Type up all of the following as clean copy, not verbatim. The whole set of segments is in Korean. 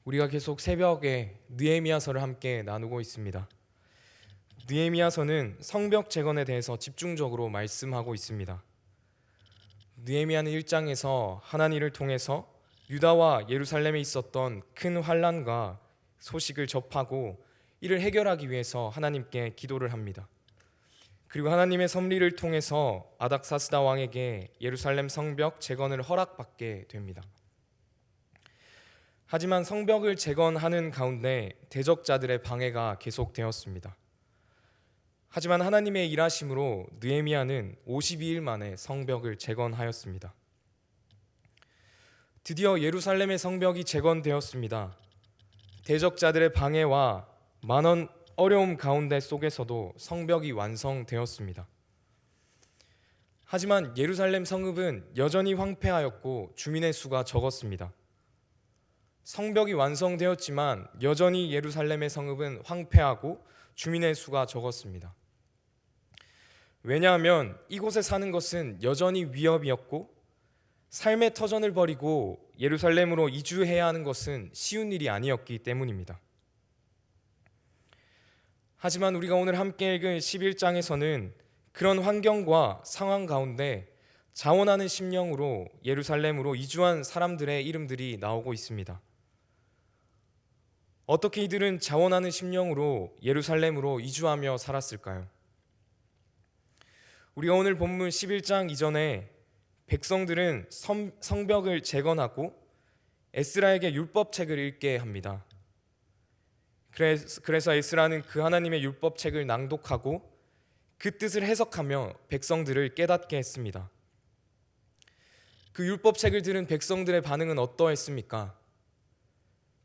우리가 계속 새벽에 느헤미야서를 함께 나누고 있습니다. 느헤미야서는 성벽 재건에 대해서 집중적으로 말씀하고 있습니다. 느헤미야는 1장에서 하나님을 통해서 유다와 예루살렘에 있었던 큰 환난과 소식을 접하고 이를 해결하기 위해서 하나님께 기도를 합니다. 그리고 하나님의 섭리를 통해서 아닥사스다 왕에게 예루살렘 성벽 재건을 허락받게 됩니다. 하지만 성벽을 재건하는 가운데 대적자들의 방해가 계속되었습니다. 하지만 하나님의 일하심으로 느헤미야는 52일 만에 성벽을 재건하였습니다. 드디어 예루살렘의 성벽이 재건되었습니다. 대적자들의 방해와 많은 어려움 가운데 속에서도 성벽이 완성되었습니다. 하지만 예루살렘 성읍은 여전히 황폐하였고 주민의 수가 적었습니다. 성벽이 완성되었지만 여전히 예루살렘의 성읍은 황폐하고 주민의 수가 적었습니다. 왜냐하면 이곳에 사는 것은 여전히 위협이었고 삶의 터전을 버리고 예루살렘으로 이주해야 하는 것은 쉬운 일이 아니었기 때문입니다. 하지만 우리가 오늘 함께 읽은 11장에서는 그런 환경과 상황 가운데 자원하는 심령으로 예루살렘으로 이주한 사람들의 이름들이 나오고 있습니다. 어떻게 이들은 자원하는 심령으로 예루살렘으로 이주하며 살았을까요? 우리가 오늘 본문 11장 이전에 백성들은 성벽을 재건하고 에스라에게 율법책을 읽게 합니다. 그래서 에스라는 그 하나님의 율법책을 낭독하고 그 뜻을 해석하며 백성들을 깨닫게 했습니다. 그 율법책을 들은 백성들의 반응은 어떠했습니까?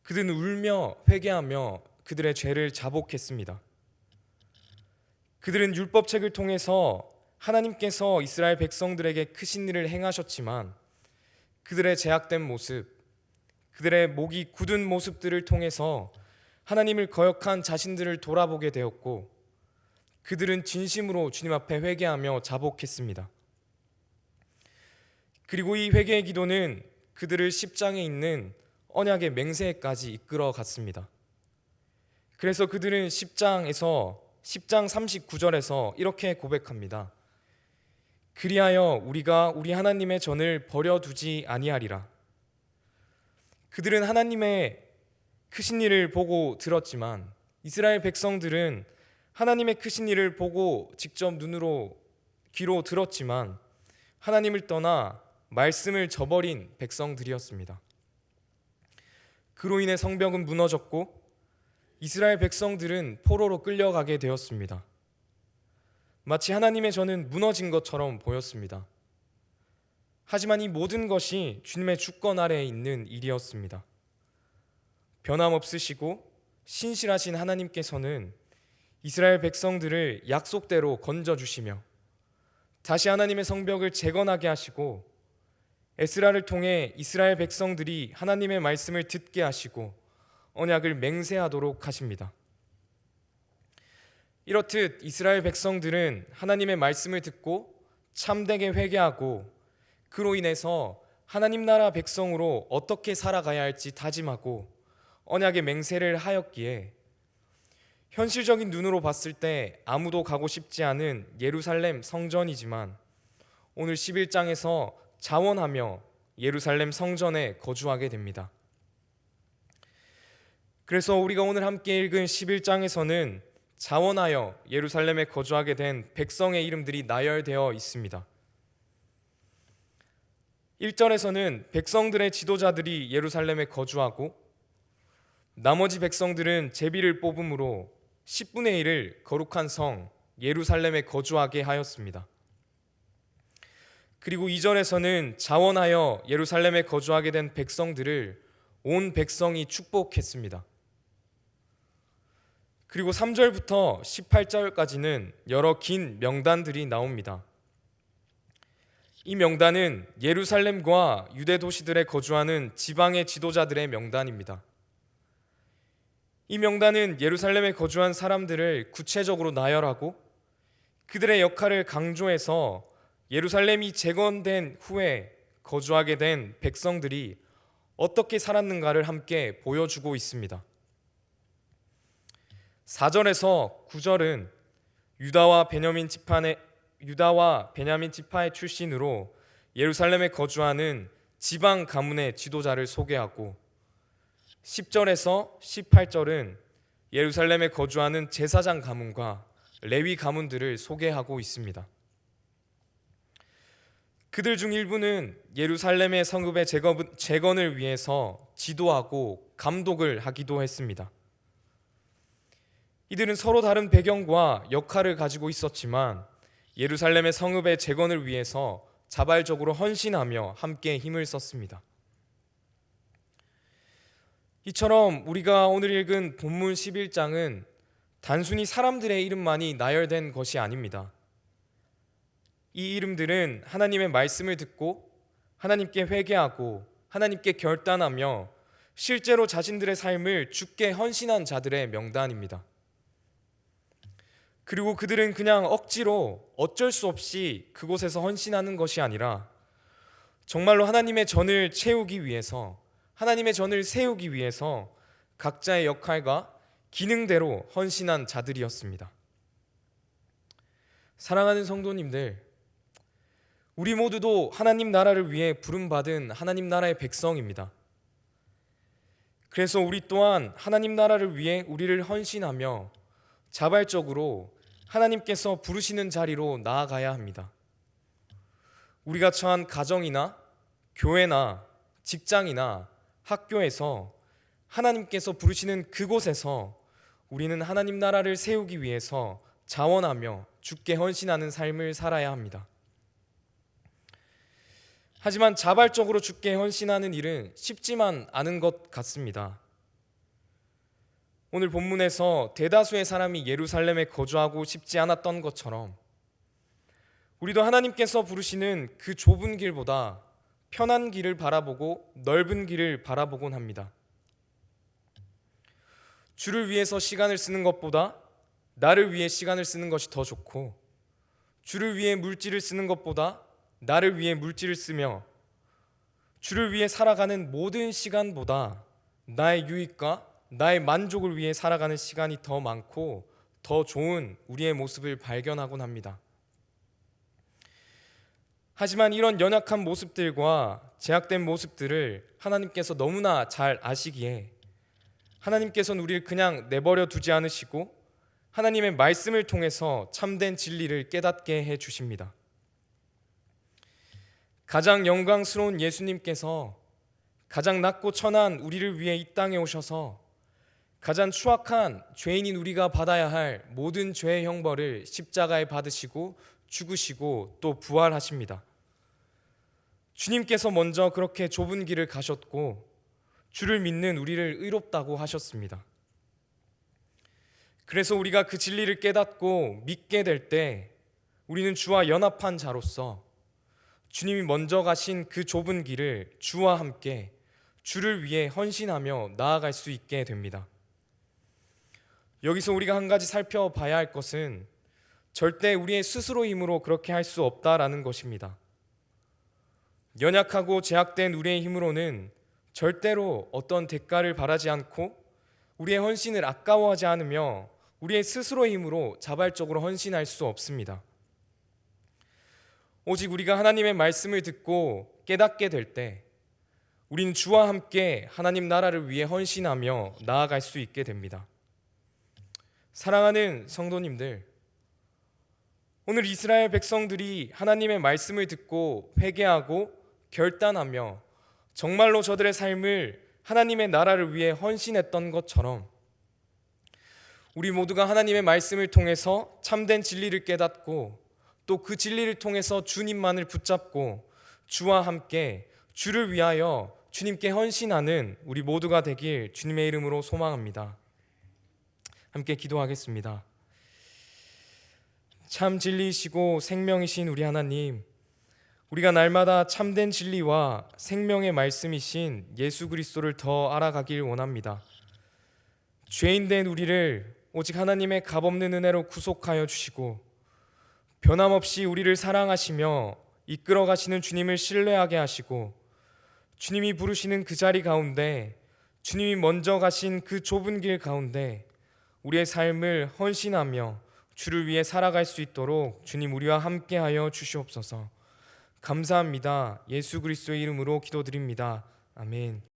그들은 울며 회개하며 그들의 죄를 자복했습니다. 그들은 율법책을 통해서 하나님께서 이스라엘 백성들에게 크신 일을 행하셨지만 그들의 제약된 모습, 그들의 목이 굳은 모습들을 통해서 하나님을 거역한 자신들을 돌아보게 되었고 그들은 진심으로 주님 앞에 회개하며 자복했습니다. 그리고 이 회개의 기도는 그들을 10장에 있는 언약의 맹세까지 이끌어 갔습니다. 그래서 그들은 10장 39절에서 이렇게 고백합니다. 그리하여 우리가 우리 하나님의 전을 버려두지 아니하리라. 그들은 하나님의 크신 일을 보고 들었지만 이스라엘 백성들은 하나님의 크신 일을 보고 직접 눈으로 귀로 들었지만 하나님을 떠나 말씀을 저버린 백성들이었습니다. 그로 인해 성벽은 무너졌고 이스라엘 백성들은 포로로 끌려가게 되었습니다. 마치 하나님의 전은 무너진 것처럼 보였습니다. 하지만 이 모든 것이 주님의 주권 아래에 있는 일이었습니다. 변함없으시고 신실하신 하나님께서는 이스라엘 백성들을 약속대로 건져주시며 다시 하나님의 성벽을 재건하게 하시고 에스라를 통해 이스라엘 백성들이 하나님의 말씀을 듣게 하시고 언약을 맹세하도록 하십니다. 이렇듯 이스라엘 백성들은 하나님의 말씀을 듣고 참되게 회개하고 그로 인해서 하나님 나라 백성으로 어떻게 살아가야 할지 다짐하고 언약의 맹세를 하였기에 현실적인 눈으로 봤을 때 아무도 가고 싶지 않은 예루살렘 성전이지만 오늘 11장에서 자원하며 예루살렘 성전에 거주하게 됩니다. 그래서 우리가 오늘 함께 읽은 11장에서는 자원하여 예루살렘에 거주하게 된 백성의 이름들이 나열되어 있습니다. 1절에서는 백성들의 지도자들이 예루살렘에 거주하고 나머지 백성들은 제비를 뽑음으로 10분의 1을 거룩한 성 예루살렘에 거주하게 하였습니다. 그리고 2절에서는 자원하여 예루살렘에 거주하게 된 백성들을 온 백성이 축복했습니다. 그리고 3절부터 18절까지는 여러 긴 명단들이 나옵니다. 이 명단은 예루살렘과 유대 도시들에 거주하는 지방의 지도자들의 명단입니다. 이 명단은 예루살렘에 거주한 사람들을 구체적으로 나열하고 그들의 역할을 강조해서 예루살렘이 재건된 후에 거주하게 된 백성들이 어떻게 살았는가를 함께 보여주고 있습니다. 4절에서 9절은 유다와 베냐민 지파의 출신으로 예루살렘에 거주하는 지방 가문의 지도자를 소개하고 10절에서 18절은 예루살렘에 거주하는 제사장 가문과 레위 가문들을 소개하고 있습니다. 그들 중 일부는 예루살렘의 성읍의 재건을 위해서 지도하고 감독을 하기도 했습니다. 이들은 서로 다른 배경과 역할을 가지고 있었지만 예루살렘의 성읍의 재건을 위해서 자발적으로 헌신하며 함께 힘을 썼습니다. 이처럼 우리가 오늘 읽은 본문 11장은 단순히 사람들의 이름만이 나열된 것이 아닙니다. 이 이름들은 하나님의 말씀을 듣고 하나님께 회개하고 하나님께 결단하며 실제로 자신들의 삶을 주께 헌신한 자들의 명단입니다. 그리고 그들은 그냥 억지로 어쩔 수 없이 그곳에서 헌신하는 것이 아니라 정말로 하나님의 전을 채우기 위해서, 하나님의 전을 세우기 위해서 각자의 역할과 기능대로 헌신한 자들이었습니다. 사랑하는 성도님들, 우리 모두도 하나님 나라를 위해 부름받은 하나님 나라의 백성입니다. 그래서 우리 또한 하나님 나라를 위해 우리를 헌신하며 자발적으로 하나님께서 부르시는 자리로 나아가야 합니다. 우리가 처한 가정이나 교회나 직장이나 학교에서 하나님께서 부르시는 그곳에서 우리는 하나님 나라를 세우기 위해서 자원하며 주께 헌신하는 삶을 살아야 합니다. 하지만 자발적으로 주께 헌신하는 일은 쉽지만 않은 것 같습니다. 오늘 본문에서 대다수의 사람이 예루살렘에 거주하고 싶지 않았던 것처럼 우리도 하나님께서 부르시는 그 좁은 길보다 편한 길을 바라보고 넓은 길을 바라보곤 합니다. 주를 위해서 시간을 쓰는 것보다 나를 위해 시간을 쓰는 것이 더 좋고, 주를 위해 물질을 쓰는 것보다 나를 위해 물질을 쓰며, 주를 위해 살아가는 모든 시간보다 나의 유익과 나의 만족을 위해 살아가는 시간이 더 많고 더 좋은 우리의 모습을 발견하곤 합니다. 하지만 이런 연약한 모습들과 제약된 모습들을 하나님께서 너무나 잘 아시기에 하나님께서는 우리를 그냥 내버려 두지 않으시고 하나님의 말씀을 통해서 참된 진리를 깨닫게 해 주십니다. 가장 영광스러운 예수님께서 가장 낮고 천한 우리를 위해 이 땅에 오셔서 가장 추악한 죄인인 우리가 받아야 할 모든 죄의 형벌을 십자가에 받으시고 죽으시고 또 부활하십니다. 주님께서 먼저 그렇게 좁은 길을 가셨고 주를 믿는 우리를 의롭다고 하셨습니다. 그래서 우리가 그 진리를 깨닫고 믿게 될 때 우리는 주와 연합한 자로서 주님이 먼저 가신 그 좁은 길을 주와 함께 주를 위해 헌신하며 나아갈 수 있게 됩니다. 여기서 우리가 한 가지 살펴봐야 할 것은 절대 우리의 스스로 힘으로 그렇게 할 수 없다라는 것입니다. 연약하고 제약된 우리의 힘으로는 절대로 어떤 대가를 바라지 않고 우리의 헌신을 아까워하지 않으며 우리의 스스로의 힘으로 자발적으로 헌신할 수 없습니다. 오직 우리가 하나님의 말씀을 듣고 깨닫게 될 때 우리는 주와 함께 하나님 나라를 위해 헌신하며 나아갈 수 있게 됩니다. 사랑하는 성도님들, 오늘 이스라엘 백성들이 하나님의 말씀을 듣고 회개하고 결단하며 정말로 저들의 삶을 하나님의 나라를 위해 헌신했던 것처럼 우리 모두가 하나님의 말씀을 통해서 참된 진리를 깨닫고 또 그 진리를 통해서 주님만을 붙잡고 주와 함께 주를 위하여 주님께 헌신하는 우리 모두가 되길 주님의 이름으로 소망합니다. 함께 기도하겠습니다. 참 진리이시고 생명이신 우리 하나님, 우리가 날마다 참된 진리와 생명의 말씀이신 예수 그리스도를 더 알아가길 원합니다. 죄인된 우리를 오직 하나님의 값없는 은혜로 구속하여 주시고 변함없이 우리를 사랑하시며 이끌어 가시는 주님을 신뢰하게 하시고 주님이 부르시는 그 자리 가운데, 주님이 먼저 가신 그 좁은 길 가운데 우리의 삶을 헌신하며 주를 위해 살아갈 수 있도록 주님 우리와 함께하여 주시옵소서. 감사합니다. 예수 그리스도의 이름으로 기도드립니다. 아멘.